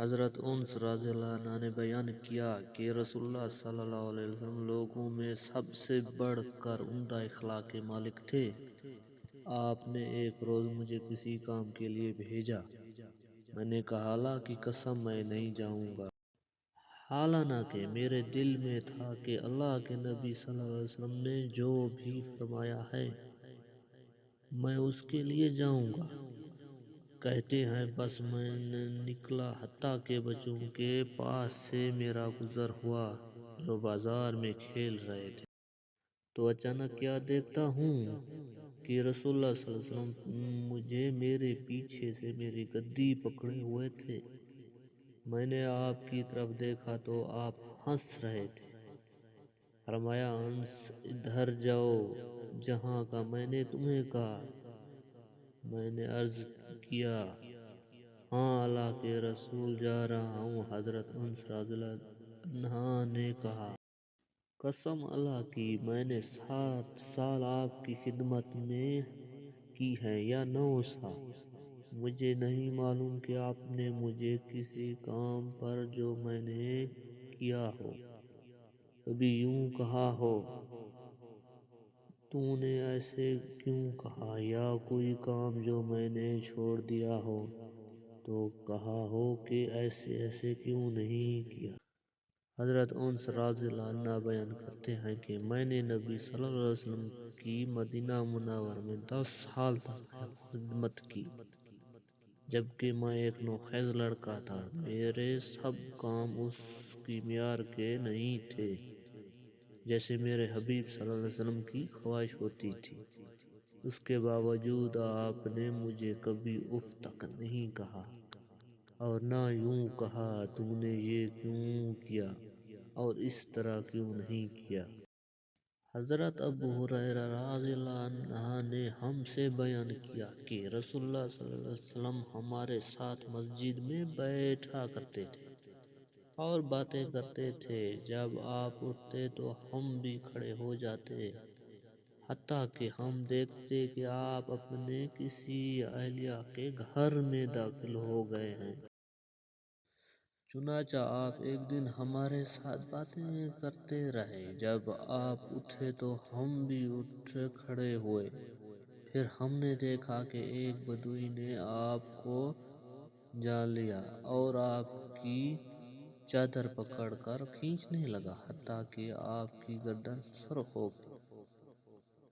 حضرت انس رضی اللہ عنہ نے بیان کیا کہ رسول اللہ صلی اللہ علیہ وسلم لوگوں میں سب سے بڑھ کر عمدہ اخلاق کے مالک تھے۔ آپ نے ایک روز مجھے کسی کام کے لیے بھیجا۔ میں نے کہا اللہ کی قسم میں نہیں جاؤں گا، حالانکہ میرے دل میں تھا کہ اللہ کے نبی صلی اللہ علیہ وسلم نے جو بھی فرمایا ہے میں اس کے لیے جاؤں گا۔ کہتے ہیں بس میں نے نکلا حتیٰ کہ بچوں کے پاس سے میرا گزر ہوا جو بازار میں کھیل رہے تھے، تو اچانک کیا دیکھتا ہوں کہ رسول اللہ صلی اللہ علیہ وسلم مجھے میرے پیچھے سے میری گدی پکڑے ہوئے تھے۔ میں نے آپ کی طرف دیکھا تو آپ ہنس رہے تھے۔ فرمایا انس ادھر جاؤ جہاں کا میں نے تمہیں کہا۔ میں نے عرض کیا ہاں اللہ کے رسول جا رہا ہوں۔ حضرت انس رضی اللہ عنہ نے کہا قسم اللہ کی میں نے 7 سال آپ کی خدمت میں کی ہے یا 9 سال، مجھے نہیں معلوم کہ آپ نے مجھے کسی کام پر جو میں نے کیا ہو کبھی یوں کہا ہو تو نے ایسے کیوں کہا، یا کوئی کام جو میں نے چھوڑ دیا ہو تو کہا ہو کہ ایسے ایسے کیوں نہیں کیا۔ حضرت انس رضی اللہ عنہ بیان کرتے ہیں کہ میں نے نبی صلی اللہ علیہ وسلم کی مدینہ منورہ میں 10 سال تک خدمت کی، جبکہ میں ایک نوخیز لڑکا تھا۔ میرے سب کام اس کی معیار کے نہیں تھے جیسے میرے حبیب صلی اللہ علیہ وسلم کی خواہش ہوتی تھی۔ اس کے باوجود آپ نے مجھے کبھی اف تک نہیں کہا اور نہ یوں کہا تو نے یہ کیوں کیا اور اس طرح کیوں نہیں کیا۔ حضرت ابو ہریرہ رضی اللہ عنہ نے ہم سے بیان کیا کہ رسول اللہ صلی اللہ علیہ وسلم ہمارے ساتھ مسجد میں بیٹھا کرتے تھے اور باتیں کرتے تھے۔ جب آپ اٹھتے تو ہم بھی کھڑے ہو جاتے، حتیٰ کہ ہم دیکھتے کہ آپ اپنے کسی اہلیہ کے گھر میں داخل ہو گئے ہیں۔ چنانچہ آپ ایک دن ہمارے ساتھ باتیں کرتے رہے۔ جب آپ اٹھے تو ہم بھی اٹھ کھڑے ہوئے۔ پھر ہم نے دیکھا کہ ایک بدوی نے آپ کو جا لیا اور آپ کی چادر پکڑ کر کھینچنے لگا حتیٰ کہ آپ کی گردن سرخ ہو گئی۔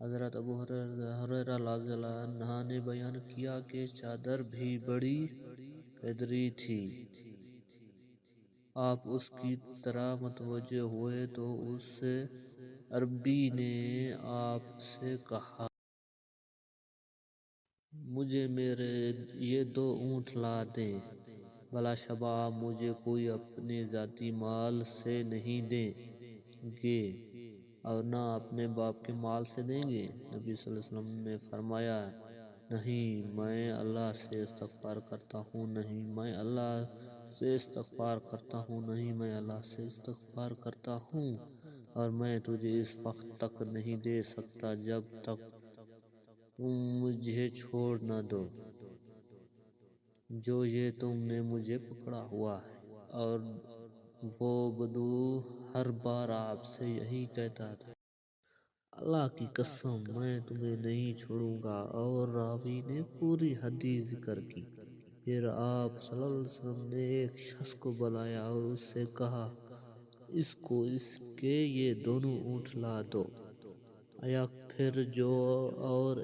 حضرت ابو ہریرہ رضی اللہ عنہ نے بیان کیا کہ چادر بھی بڑی قدری تھی۔ آپ اس کی طرف متوجہ ہوئے تو اس عربی نے آپ سے کہا مجھے میرے یہ 2 اونٹ لا دیں، بلا شبہ آپ مجھے کوئی اپنے ذاتی مال سے نہیں دیں گے اور نہ اپنے باپ کے مال سے دیں گے۔ نبی صلی اللہ علیہ وسلم نے فرمایا نہیں میں اللہ سے استغفار کرتا ہوں، نہیں میں اللہ سے استغفار کرتا ہوں، نہیں میں اللہ سے استغفار کرتا ہوں، اور میں تجھے اس وقت تک نہیں دے سکتا جب تک تم مجھے چھوڑ نہ دو جو یہ تم نے مجھے پکڑا ہوا ہے۔ اور وہ بدو ہر بار آپ سے یہی کہتا تھا اللہ کی قسم میں تمہیں نہیں چھوڑوں گا، اور راوی نے پوری حدیث ذکر کی۔ پھر آپ صلی اللہ علیہ وسلم نے ایک شخص کو بلایا اور اس سے کہا اس کو اس کے یہ دونوں اونٹ لا دو، ایک پھر جو اور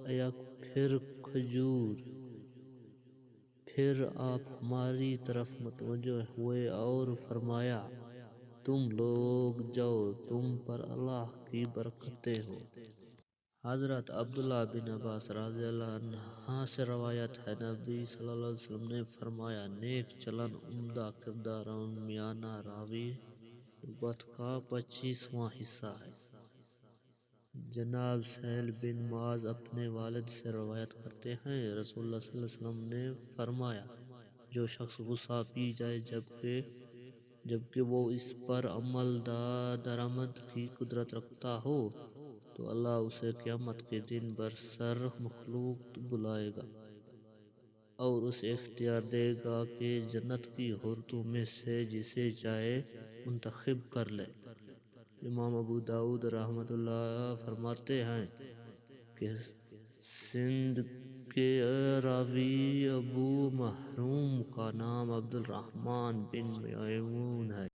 ایک پھر کھجور۔ پھر آپ ہماری طرف متوجہ ہوئے اور فرمایا تم لوگ جاؤ، تم پر اللہ کی برکتیں ہوں۔ حضرت عبداللہ بن عباس رضی اللہ عنہ سے روایت ہے نبی صلی اللہ علیہ وسلم نے فرمایا نیک چلن عمدہ کردار اور میانہ روی نبوت کا 25واں حصہ ہے۔ جناب سہیل بن معاذ اپنے والد سے روایت کرتے ہیں رسول اللہ صلی اللہ علیہ وسلم نے فرمایا جو شخص غصہ پی جائے جبکہ وہ اس پر عمل درآمد کی قدرت رکھتا ہو تو اللہ اسے قیامت کے دن برسر مخلوق بلائے گا اور اسے اختیار دے گا کہ جنت کی عورتوں میں سے جسے چاہے منتخب کر لے۔ امام ابو داؤد رحمۃ اللہ فرماتے ہیں کہ سندھ کے راوی ابو محروم کا نام عبد الرحمن بن میمون ہے۔